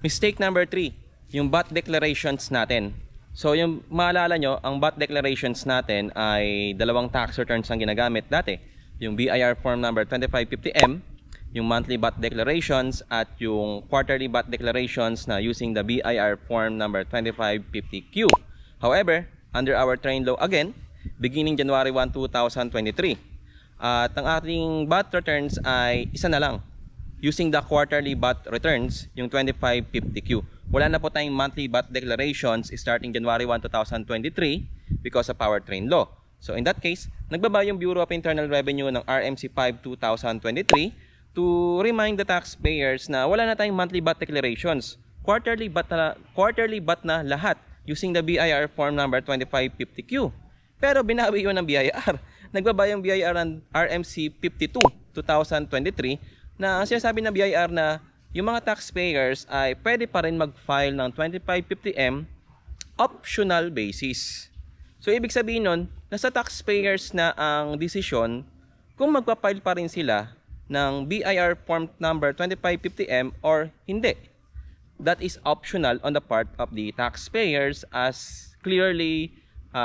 Mistake number 3, yung BOT declarations natin. So yung maalala nyo, ang BOT declarations natin ay dalawang tax returns ang ginagamit dati. Yung BIR form number 2550M, yung monthly BOT declarations, at yung quarterly BOT declarations na using the BIR form number 2550Q. However, under our train law again, beginning January 1, 2023, at ang ating BOT returns ay isa na lang, using the quarterly BOT returns, yung 2550Q. Wala na po tayong monthly BOT declarations starting January 1, 2023 because of our train law. So in that case, nagbaba yung Bureau of Internal Revenue ng RMC 5 2023 to remind the taxpayers na wala na tayong monthly BOT declarations. Quarterly BOT na lahat using the BIR form number 2550Q. Pero binawi yun ng BIR. Nagbaba yung BIR ng RMC 52 2023 na ang sinasabi ng BIR na yung mga taxpayers ay pwede pa rin mag-file ng 2550M optional basis. So ibig sabihin nun, nasa taxpayers na ang desisyon kung magpa-file pa rin sila ng BIR form number 2550M or hindi. That is optional on the part of the taxpayers as clearly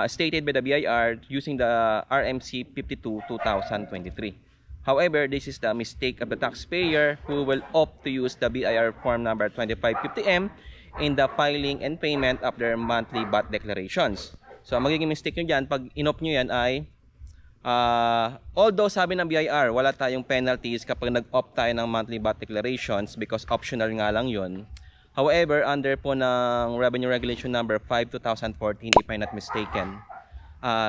stated by the BIR using the RMC 52 2023. However, this is the mistake of the taxpayer who will opt to use the BIR form number 2550M in the filing and payment of their monthly BOT declarations. So, ang magiging mistake nyo dyan, pag inop nyo yan ay, although sabi ng BIR, wala tayong penalties kapag nag-opt tayo ng monthly BOT declarations because optional nga lang yun. However, under po ng Revenue Regulation number 5 2014, if I'm not mistaken,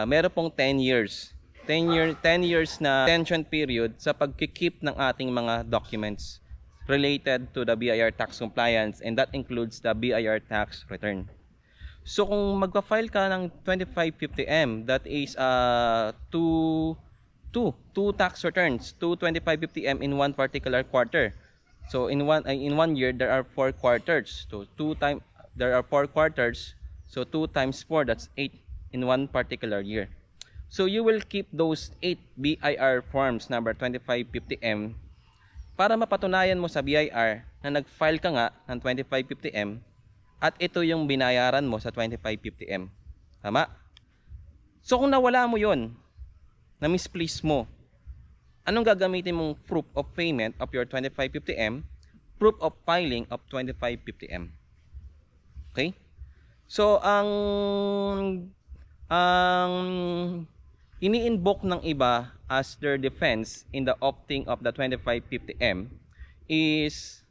meron pong 10 years na detention period sa pagkikip ng ating mga documents related to the BIR tax compliance, and that includes the BIR tax return. So kung magpa-file ka ng 2550M, that is two tax returns, two 2550M in one particular quarter. So in one year there are 4 quarters. So there are 4 quarters. So 2 times 4, that's 8 in one particular year. So you will keep those 8 BIR forms number 2550M para mapatunayan mo sa BIR na nag-file ka nga ng 2550M at ito yung binayaran mo sa 2550M. Tama? So kung nawala mo yon, na misplace mo, anong gagamitin mong proof of payment of your 2550M, proof of filing of 2550M? Okay? So ang ini-invoke ng iba as their defense in the opting of the 2550M is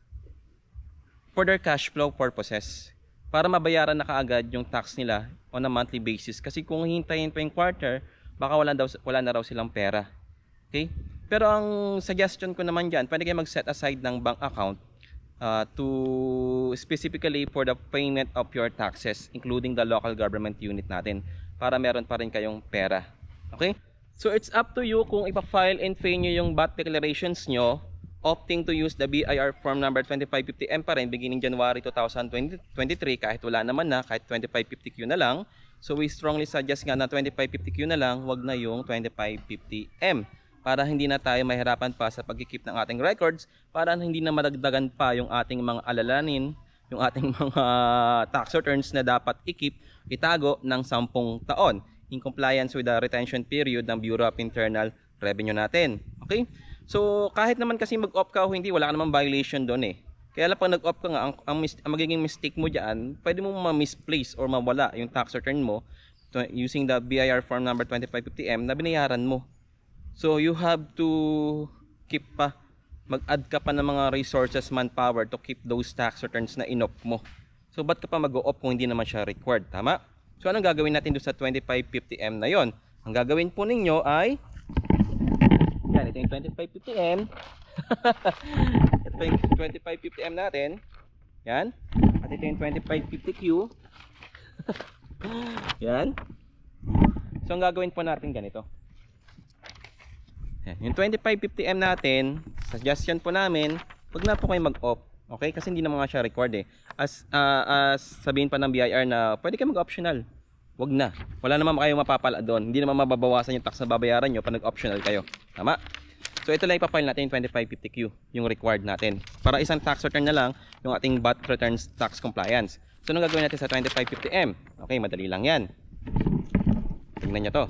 for their cash flow purposes, para mabayaran na kaagad yung tax nila on a monthly basis. Kasi kung hintayin pa yung quarter, baka wala na raw silang pera. Okay? Pero ang suggestion ko naman dyan, pwede kayo mag-set aside ng bank account to specifically for the payment of your taxes, including the local government unit natin, para meron pa rin kayong pera. Okay? So it's up to you kung ipa-file and pay nyo yung BOT declarations nyo, opting to use the BIR form number 2550M pa rin beginning January 2023 kahit wala naman na, kahit 2550Q na lang. So we strongly suggest nga na 2550Q na lang, wag na yung 2550M, para hindi na tayo mahirapan pa sa pagkikip ng ating records, para hindi na madagdagan pa yung ating mga alalanin, yung ating mga tax returns na dapat itago ng 10 taon in compliance with the retention period ng Bureau of Internal Revenue natin. Okay? So kahit naman kasi mag-opt ka o hindi, wala ka namang violation doon eh. Kaya lang pag nag-opt ka nga, ang magiging mistake mo dyan, pwede mo ma-misplace or mawala yung tax return mo using the BIR form number 2550M na binayaran mo. So you have to keep mag-add ka pa ng mga resources, manpower to keep those tax returns na inop mo. So ba't ka pa mag-opt kung hindi naman siya required? Tama? So anong gagawin natin doon sa 2550M na yon? Ang gagawin po ninyo ay yan, ito yung 2550M. Ito yung 2550M natin. Yan. At ito yung 2550Q. Yan. So ang gagawin po natin ganito. Yan. Yung 2550M natin, suggestion po namin, wag na po kayo mag-opt. Okay? Kasi hindi naman nga siya record eh. As sabihin pa ng BIR na pwede kayo mag-optional. Wag na. Wala naman kayo mapapala doon. Hindi naman mababawasan yung tax na babayaran nyo pag nag-optional kayo. Tama? So ito lang ipafile natin yung 2550Q, yung required natin. Para isang tax return na lang yung ating VAT returns tax compliance. So anong gagawin natin sa 2550M? Okay, madali lang yan. Tingnan nyo to.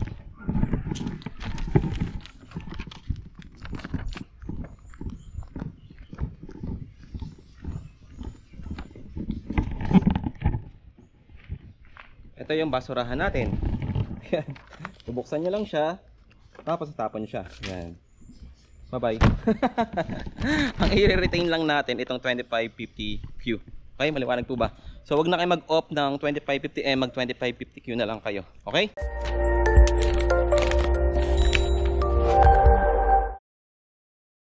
Ito yung basurahan natin. Bubuksan nyo lang siya, tapos tapon siya. Yan. Bye-bye. Ang i-retain lang natin itong 2550Q. Okay, maliwanag po ba? So wag na kayo mag-off ng 2550M, mag 2550Q na lang kayo. Okay?